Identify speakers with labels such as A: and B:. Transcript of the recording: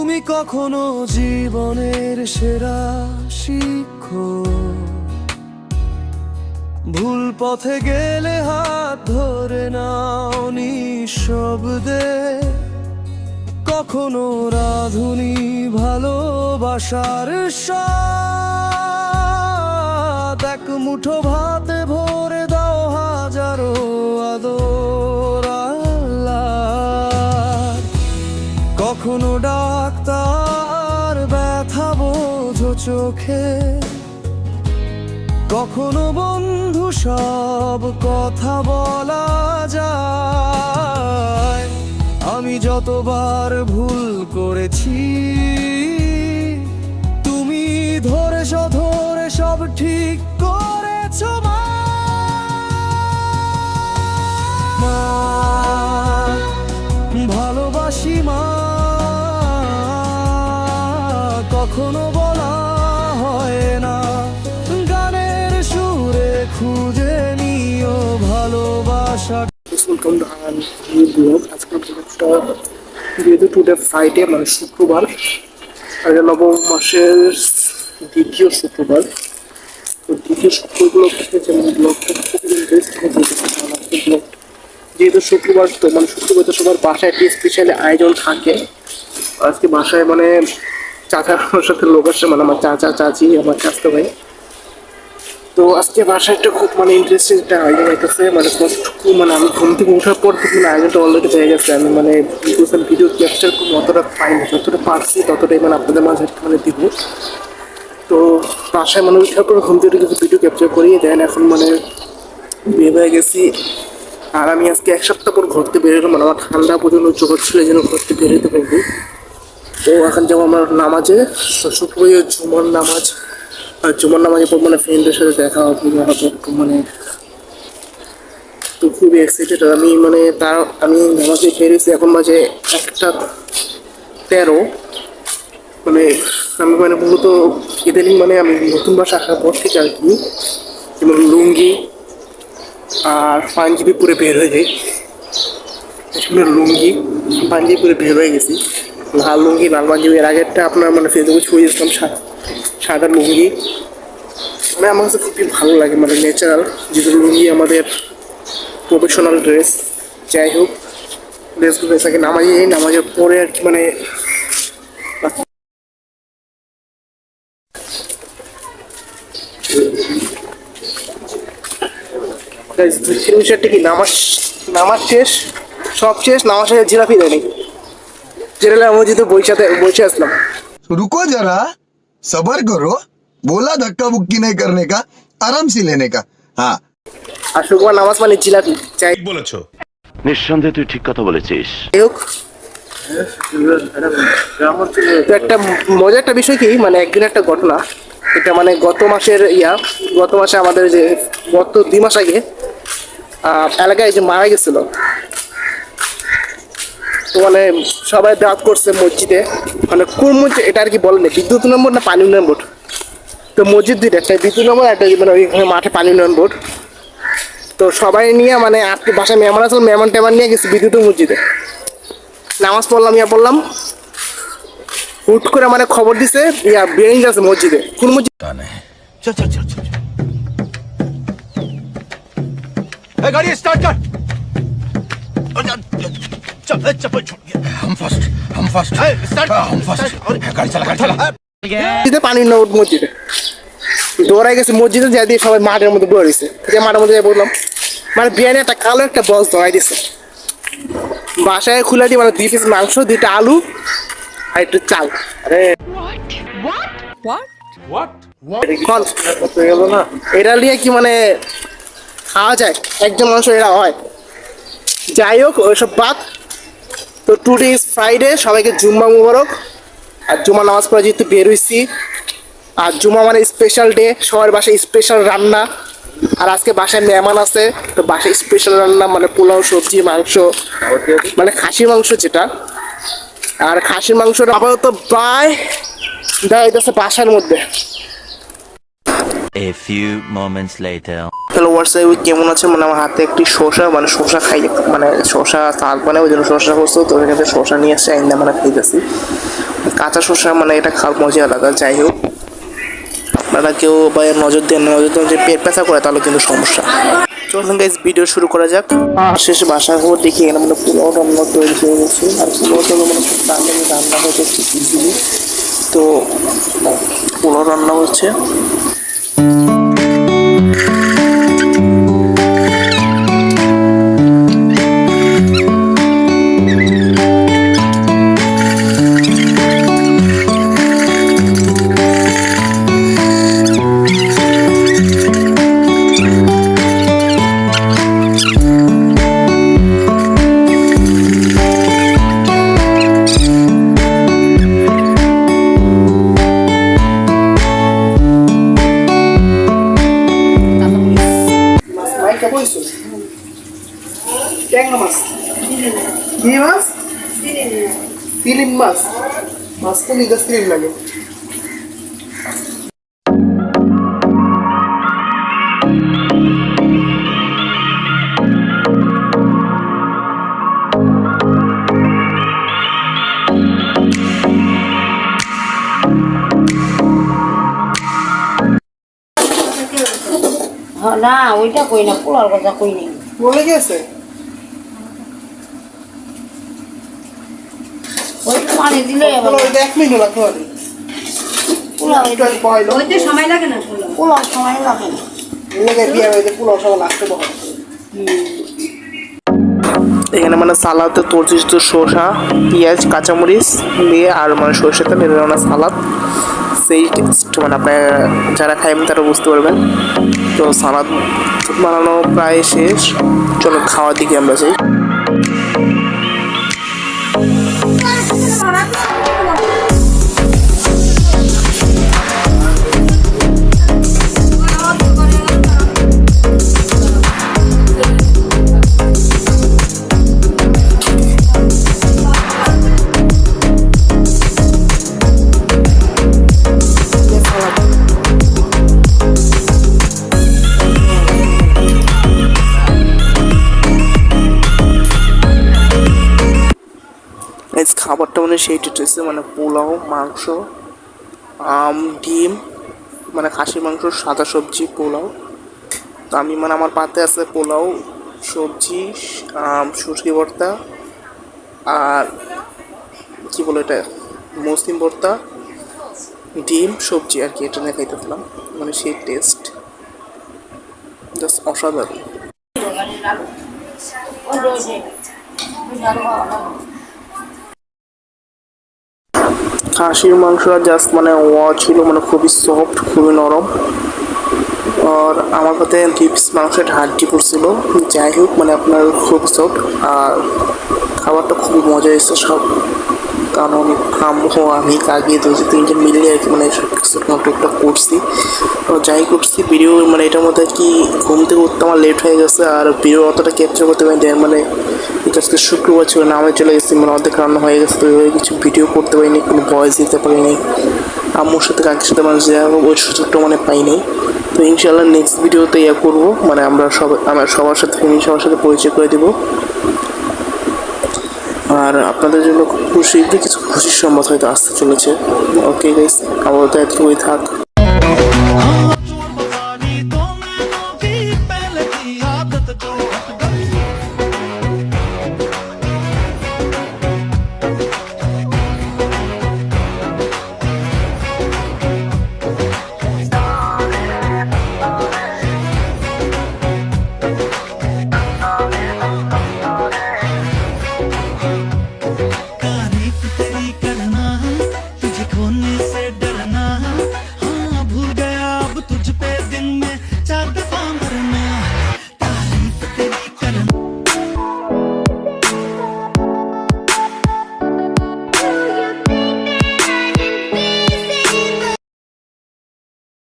A: তুমি কখনো জীবনের সেরা শিক্ষক, ভুল পথে গেলে হাত ধরে নাও নিঃশব্দে, কখনো রাধুনি ভালোবাসার স্বাদ, এক মুঠো ভাতে ভরে দাও হাজারো আদর আল্লাহ। কখনো ডাক্তার ব্যথা বোঝো চোখে, কখনো বন্ধু সব কথা বলা যায়। আমি যতবার ভুল করেছি, তুমি ধরে সব ঠিক করেছো মা। ভালোবাসি মা, কখনো বলা হয় না, গানের সুরে খুঁজে নিও ভালোবাসা।
B: যেহেতু টুডে ফ্রাইডে মানে শুক্রবার, আর নবম মাসের দ্বিতীয় শুক্রবার, তো দ্বিতীয় শুক্রগুলো যেমন যেহেতু শুক্রবার, তো মানে শুক্রবার তো সবার বাসায় একটি স্পেশালি আয়োজন থাকে। আজকে বাসায় মানে চাচার সাথে লোক আসছে, মানে আমার চাচা চাচি আমার চাচা ভাই। তো আজকে বাসায় একটা খুব মানে ইন্টারেস্টিং একটা আয়োজন হইতেছে। মানে মানে আমি ঘুম থেকে ওঠার পর থেকে আয়োজনটা অলরেডি হয়ে গেছে। আমি মানে ভিডিও ক্যাপচার অতটা পাইনি, যতটা পারছি ততটাই মানে আপনাদের মাঝে মানে দিব। তো বাসায় মানে ওঠার পর ঘুম থেকে কিছু ভিডিও ক্যাপচার করিয়ে দেন। এখন মানে বের হয়ে গেছি, আর আমি আজকে এক সপ্তাহ পর ঘুরতে বেরোলাম। মানে আমার ঠান্ডা পর্যন্ত জোর ছিল যেন ঘুরতে বেরোতে পারবো। তো এখন যাবো আমার নামাজে, শুক্রবার জুমার নামাজ। আর জুমার নামাজের পর মানে ফ্রেন্ডের সাথে দেখা হবে মানে, তো খুবই এক্সাইটেড আমি। মানে আমি নামাজে বেরিয়েছি, এখন মাঝে 1:13। মানে আমি মানে মূলত ইদানিং মানে আমি নতুন বাসা আসার পর থেকে আর কি, যেমন লুঙ্গি আর পাঞ্জাবি পরে বের হয়ে যাই। লুঙ্গি পাঞ্জাবি পরে বের হয়ে গেছি, লাল লুঙ্গি লাল পাঞ্জাবি। এর আগেরটা আপনার মানে ফেসবুকে ছড়িয়েছিলাম সাদা লুঙ্গি। মানে আমার কাছে খুবই ভালো লাগে, মানে ন্যাচারাল যেহেতু লুঙ্গি আমাদের প্রফেশনাল ড্রেস। যাই হোক, ড্রেসগুলো থাকে নামাজের পরে আর কি। মানে বিষয়টা কি, নামাজ শেষ, সব শেষ, নামাজ শেষে জিলাপি দেয়নি, যেটা আমি যেহেতু বসে আসলাম।
C: रुको जरा सबर करो, बोला धक्का बुक्की नहीं करने का, आराम से लेने का। हाँ,
B: আর শুক্রবার নামাজ মানে জিলাপি। যাই
D: বলেছো,
E: নিঃসন্দেহে তুই ঠিক কথা বলেছিস।
B: হোক, তো একটা মজার একটা বিষয় কি, মানে একদিন একটা ঘটনা, এটা মানে গত মাসে আমাদের যে গত 2 মাস আগে এলাকায় যে মারা গেছিল। তো মানে সবাই দাওয়াত করছে মসজিদে, মানে কোন মসজিদ এটা আর কি বলেন, বিদ্যুৎ নম্বর না পানি উন্নয়ন বোর্ড। তো মসজিদ দুইটা, একটা বিদ্যুৎ নম্বর, একটা মানে ওইখানে মাঠে পানি উন্নয়ন বোর্ড। তো সবাই নিয়ে মানে আপনি বাসায় মেহমান আসল, মেহমান টেমান নিয়ে গেছি বিদ্যুৎ মসজিদে। নামাজ পড়লাম, হুট করে মানে খবর দিছে বিরিয়ানি আছে মসজিদে। কোন মসজিদ?
D: চল চল চল চল, এই গাড়ি স্টার্ট কর। चल चप्पल छोड़ गया। हम फर्स्ट स्टार्ट, हम फर्स्ट गाड़ी चला
B: মসজিদে পানি না মসজিদে দৌড়াই গেছে। মসজিদে যাই দিয়ে সবাই মাঠের মধ্যে বয়ে রয়েছে, যে মাঠের মধ্যে যাই বললাম, মানে বিরিয়ানি একটা কালো একটা বক্স ধরাই দিছে। বাসায় খুলে দিয়ে মানে 2 পিস মাংস, 2টা আলু আর একটু চাল। আরে এটা নিয়ে কি মানে খাওয়া যায়? একজন মানুষ এরা হয়? যাই হোক, ওইসব বাদ। তো টুডে ইজ ফ্রাইডে, সবাইকে জুম্মা মুবারক। আর জুম্মা নামাজ পড়ে যেহেতু বের হইছি, আর জুম্মা মানে স্পেশাল ডে, সবার বাসায় স্পেশাল রান্না। আর আজকে বাসায় মেহমান আছে, তো বাসায় স্পেশাল রান্না মানে পোলাও, সবজি, মাংস, মানে খাসির মাংস যেটা। আর খাসির মাংসটা আপাতত প্রায় দেওয়া হইতেছে বাসার মধ্যে।
E: A few moments later.
B: Hello WhatsApp, কেমন আছে? মানে আমার হাতে একটি শসা খাই, মানে শসা শাক বানায়, ওই জন্য শসা করছো। তো এখানে শসা নিয়ে আসছে, আইনা মানে খাইতেছি। কাঁচা শসা মানে এটা খাওয়ার মজা আলাদা। যাই হোক, আপনারা কেউ বা নজর দেন না, নজর দেন যে পেট ব্যথা করে তাহলে কিন্তু সমস্যা। চলুন গাইস ভিডিও শুরু করা যাক। শেষে বাসার খবর দেখি এখানে মানে পোলাও রান্না তৈরি হয়ে গেছে, আর পোলাওটা মানে খুব তাড়াতাড়ি রান্না হয়ে যাচ্ছে ইজিলি। তো পোলাও রান্না হচ্ছে। ট্যাংরা মাছ, কি মাছ? সিলিম মাছ। মাছ তো নিজে সিলিম লাগে।
F: না ওইটা কই না, পোলার কথা কই নেই।
B: বলে গেছে
F: ওই তো পানি দিলে এবার
B: ওইটা 1 মিনিট লাগবে আর
F: পোলাও
B: একটু আগে বয়ল
F: ওইতে সময় লাগে না, পোলাও সময় লাগে না।
B: লাগে বিয়ে হয়েছে পোলাও সব লাগতে বহাল। এখানে মানে সালাদে পরিচিত শসা, পেঁয়াজ, কাঁচামরিচ দিয়ে আর মানে সরষের তেল এর মানে সালাদ সেই টেস্ট মানে আপনারা যারা খাইবেন তারা বুঝতে পারবেন। তো সালাদ বানানো প্রায় শেষ, চলো খাওয়ার দিকে আমরা যাই। খাবারটা মানে সেই টেস্ট, মানে পোলাও, মাংস, ডিম, মানে খাসির মাংস, সাদা সবজি, পোলাও। তো আমি মানে আমার পাতে আছে পোলাও, সবজি, শুটকি ভর্তা আর কি বলে এটা মসলিম ভর্তা, ডিম, সবজি আর কি, এটা নিয়ে খাইতেছিলাম। মানে সেই টেস্ট জাস্ট অসাধারণ। খাসির মাংসটা জাস্ট মানে ছিল মানে খুবই সফট, খুবই নরম। আর আমার কাছে 2 পিস মাংসের হাড্ডি পড়ছিল। যাই হোক মানে আপনার খুব সফট, আর খাবারটা খুবই মজা হয়েছে সব। কারণ আমি কাকি 2-3জন মিলে আর কি মানে টুকটাক করছি। তো যাই করছি ভিডিও মানে এটার মধ্যে কি ঘুম থেকে উঠতে আমার লেট হয়ে গেছে, আর ভিডিও অতটা ক্যাপচার করতে পারি দেন মানে আজকে শুক্রবার ছিল না, আমি চলে গেছি মানে অর্ধেক রান্না হয়ে গেছে। তো কিছু ভিডিও করতে পারিনি, কোনো ভয়েস দিতে পারিনি। আম্মুর সাথে কাকির সাথে মানে যে ওই সুযোগটা মানে পাইনি। তো ইনশাল্লাহ নেক্সট ভিডিওতে করবো, মানে আমরা সবার সাথে ফ্যামিলি সবার সাথে পরিচয় করে দেবো। আর আপনাদের জন্য খুব শীঘ্রই কিছু খুশির সংবাদ হয়তো আসতে চলেছে। ওকে গাইস, আপাতত এতটুকুই থাক।